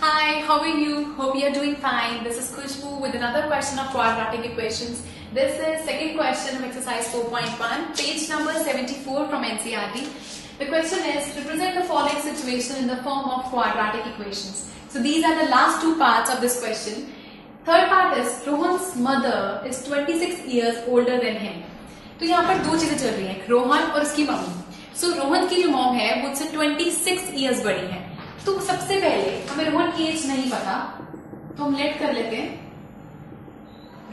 Hi, how are you? Hope you are doing fine. This is Khushbu with another question of quadratic equations. This is second question of exercise 4.1, page number 74 from NCERT. The question is, represent the following situation in the form of quadratic equations. So these are the last two parts of this question. Third part is, Rohan's mother is 26 years older than him. तो यहाँ पर दो चीजें चल रही हैं, रोहन और उसकी मम्मी. सो रोहन की जो मॉम है वो उससे 26 इयर्स बड़ी है. तो सबसे पहले हमें रोहन की एज नहीं पता, तो हम लेट कर लेते हैं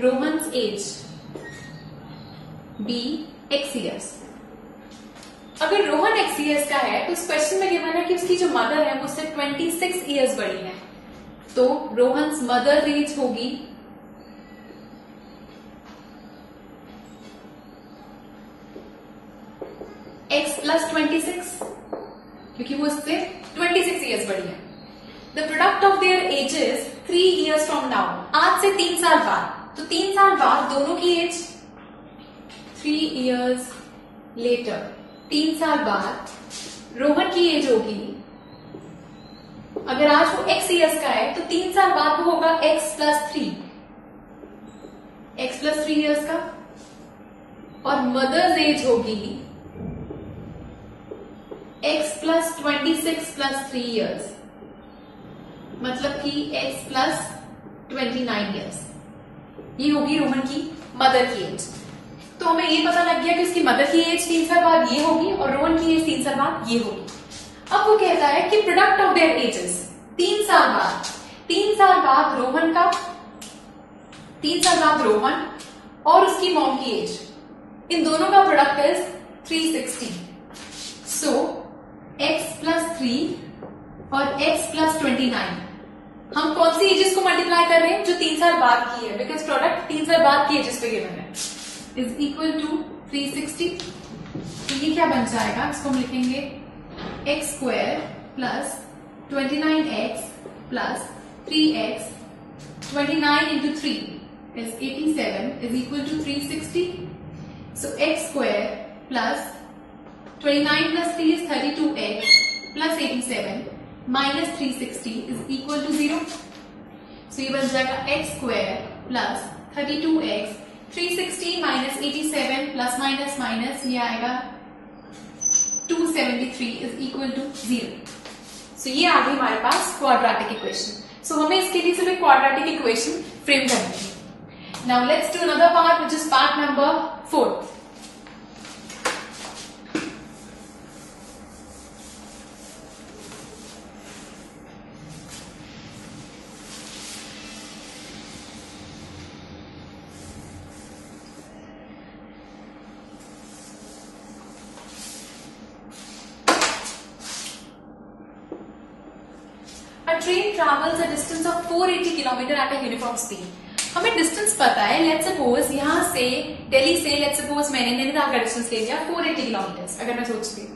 Rohan's age be x years. अगर रोहन एक्स इयर्स का है तो इस क्वेश्चन में गिवन है कि उसकी जो मदर है वो उससे 26 इयर्स बड़ी है. तो रोहन्स मदर एज होगी x प्लस 26, क्योंकि वो उससे 26 इयर्स बड़ी है. The product of their edges 3 years from now. आज से 3 साल बाद, तो 3 साल बाद दोनों की एज 3 इयर्स लेटर. 3 साल बाद रोहन की एज होगी, अगर आज वो x इयर्स का है तो 3 साल बाद वो होगा x plus 3. x plus 3 years का. और मदर्स एज होगी x प्लस 26 प्लस 3 इयर्स, मतलब कि x प्लस 29 इयर्स. ये होगी रोहन की मदर की एज. तो हमें ये पता लग गया कि उसकी मदर की एज 3 साल बाद ये होगी और रोहन की एज 3 साल बाद ये होगी. अब वो कहता है कि प्रोडक्ट ऑफ देयर एजेस 3 साल बाद, 3 साल बाद रोहन का, 3 साल बाद रोहन और उसकी मॉम की एज, इन दोनों का product is 360. So x plus 3 और x प्लस 29, हम कौन सी एजेस को मल्टीप्लाई कर रहे हैं? जो 3 साल बाद की है, बिकॉज प्रोडक्ट 3 साल बाद की एजेस पे गिवन है, इज इक्वल टू 360. तो ये क्या बन जाएगा? इसको हम लिखेंगे x square plus 29x plus 3x. 29 into 3 is 87 is equal to 360. So x square plus 29 plus 3 is 32x plus 87 minus 360 is equal to 0. So ये बन जाएगा x square plus 32x, 360 minus 87 plus minus minus ये आएगा 273 is equal to 0. So ये आ गई हमारे पास quadratic equation. So हमें इसके लिए सिर्फ quadratic equation फ्रेम करनी है. Now let's do another part which is part number 4. A train travels a distance of 480 km at a uniform speed. हमें डिस्टेंस पता है. लेट्स सपोज यहाँ से दिल्ली से, लेट्स सपोज मैंने नैनीताल का डिस्टेंस ले लिया 480 किलोमीटर. अगर मैं सोचती हूँ,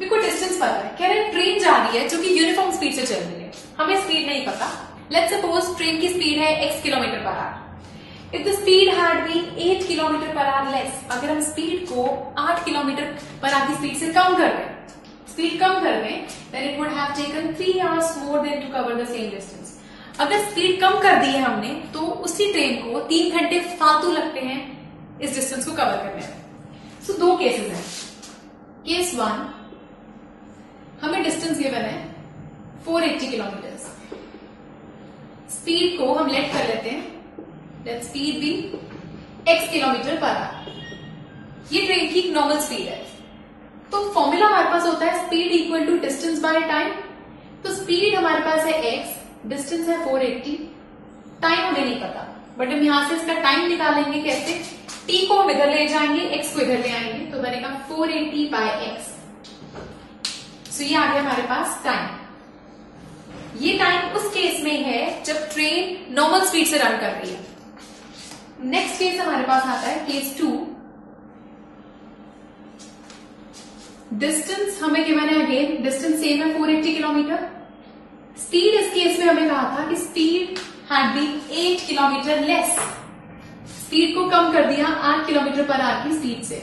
मेरे को डिस्टेंस पता है, कह रहे ट्रेन जा रही है जो कि यूनिफॉर्म स्पीड से चल रही है. हमें स्पीड नहीं पता. लेट्स सपोज ट्रेन की स्पीड है x kilometre per hour. If the speed had been 8 kilometre per hour less, अगर हम स्पीड को 8 किलोमीटर पर आवर की स्पीड से कम कर दें, स्पीड कम कर दें, then it would have taken 3 hours more than to cover the same distance. अगर स्पीड कम कर दी है हमने तो उसी ट्रेन को 3 घंटे फालतू लगते हैं इस डिस्टेंस को कवर करने में. सो दो केसेस हैं. केस 1, हमें डिस्टेंस गिवन है 480 किलोमीटर. स्पीड को हम लेट कर लेते हैं, let speed be x kilometre per hour. ये ट्रेन की नॉर्मल स्पीड है. तो फॉर्मूला हमारे पास होता है speed equal to distance by time. तो स्पीड हमारे पास है x, डिस्टेंस है 480, टाइम हमें नहीं पता, बट हम यहां से इसका टाइम निकालेंगे. कैसे? t को हम इधर ले जाएंगे, x को इधर ले आएंगे, तो बनेगा 480 बाय x. सो ये आ गया हमारे पास टाइम. ये टाइम उस केस में है जब ट्रेन नॉर्मल स्पीड से रन कर रही है. नेक्स्ट केस हमारे पास आता है केस 2. डिस्टेंस हमें गिवन है, अगेन डिस्टेंस सेम है 480 किलोमीटर. स्पीड इस केस में हमें कहा था कि speed had been 8 kilometre less. Speed को कम कर दिया 8 किलोमीटर पर आवर की स्पीड से.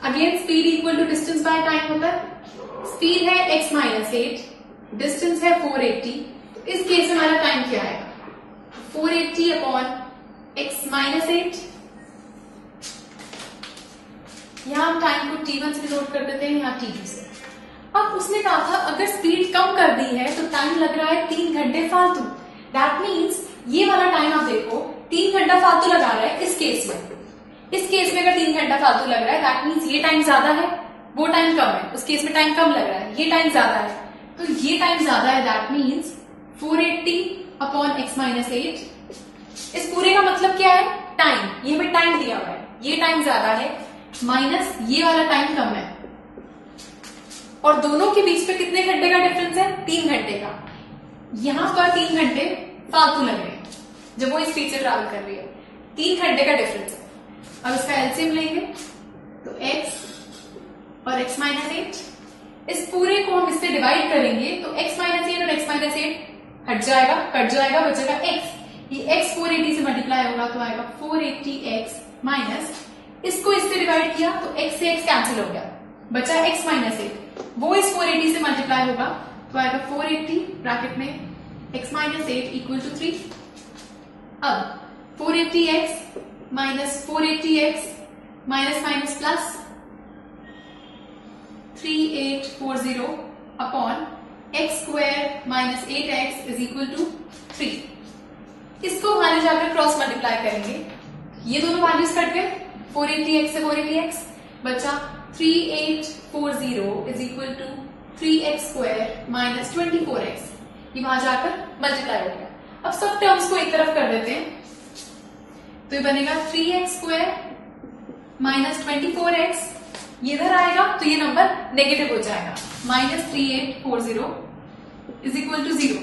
Again speed equal to distance by time होता है. स्पीड है x माइनस 8, डिस्टेंस है 480, तो इस केस में हमारा टाइम क्या आएगा? 480 अपॉन x माइनस 8। यहां हम टाइम को t1 से डिनोट कर देते हैं, यहां t2 से। अब उसने कहा था अगर स्पीड कम कर दी है तो टाइम लग रहा है 3 घंटे फालतू। दैट मीन्स ये वाला टाइम आप देखो 3 घंटा फालतू लगा रहा है इस केस में। इस केस में अगर 3 घंटा फालतू लग रहा है दैट मीन्स ये टाइम ज्यादा है, वो टाइम कम है। उस केस में टाइम कम लग रहा है, ये टाइम ज्यादा है, तो ये टाइम ज्यादा है। That means 480 upon x minus 8। इस पूरे का मतलब क्या है? टाइम। ये हमें टाइम दिया हुआ है, ये टाइम ज्यादा है माइनस ये वाला टाइम कम है, और दोनों के बीच में कितने घंटे का डिफरेंस है? 3 घंटे का। यहां पर 3 घंटे फालतू लग रहे हैं जब वो स्पीड से ट्रैवल कर रही है, 3 घंटे का डिफरेंस है। अब इसका एलसीएम लेंगे तो x और x माइनस 8, इस पूरे को हम इससे डिवाइड करेंगे तो x माइनस 8 और x माइनस 8 हट जाएगा, कट जाएगा, बचेगा x। ये x 480 से मल्टीप्लाई होगा तो आएगा 480x माइनस, इसको इससे डिवाइड किया तो x से x कैंसिल हो गया, बचा x माइनस 8। वो इस 480 से मल्टीप्लाई होगा तो आएगा 480 ब्रैकेट में x माइनस 8 इक्वल टू 3। अब 480x minus 480x minus minus plus 3840 upon x square minus 8x is equal to 3। इसको वहां जाकर क्रॉस मल्टीप्लाई करेंगे, ये दोनों वैल्यूज कट गए, 480x से 480x बचा 3840 is equal to 3x square minus 24x। ये वहां जाकर मल्टीप्लाई हो गया। अब सब टर्म्स को एक तरफ कर देते हैं तो ये बनेगा 3x स्क्वायर माइनस 24x, ये इधर आएगा तो ये नंबर नेगेटिव हो जाएगा, माइनस 3840 इज इक्वल टू 0।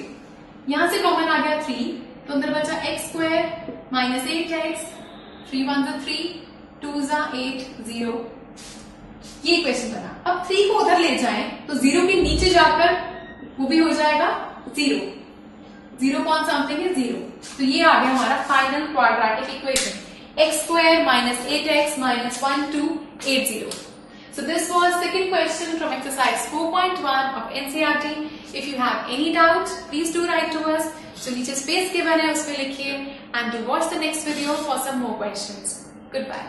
यहां से कॉमन आ गया 3 तो अंदर बचा x स्क्वायर माइनस 8x, 3 1 3, 2 8 0। ये इक्वेशन बना। अब 3 को उधर ले जाएं तो 0 के नीचे जाकर वो भी हो जाएगा 0, 0 कौन समथिंग है 0। तो ये आ गया हमारा final quadratic equation, x square minus 8x minus 1280. So this was second question from exercise 4.1 of NCERT. If you have any doubt, please do write to us. So नीचे space given है उसमें लिखिए and do watch the next video for some more questions. Goodbye.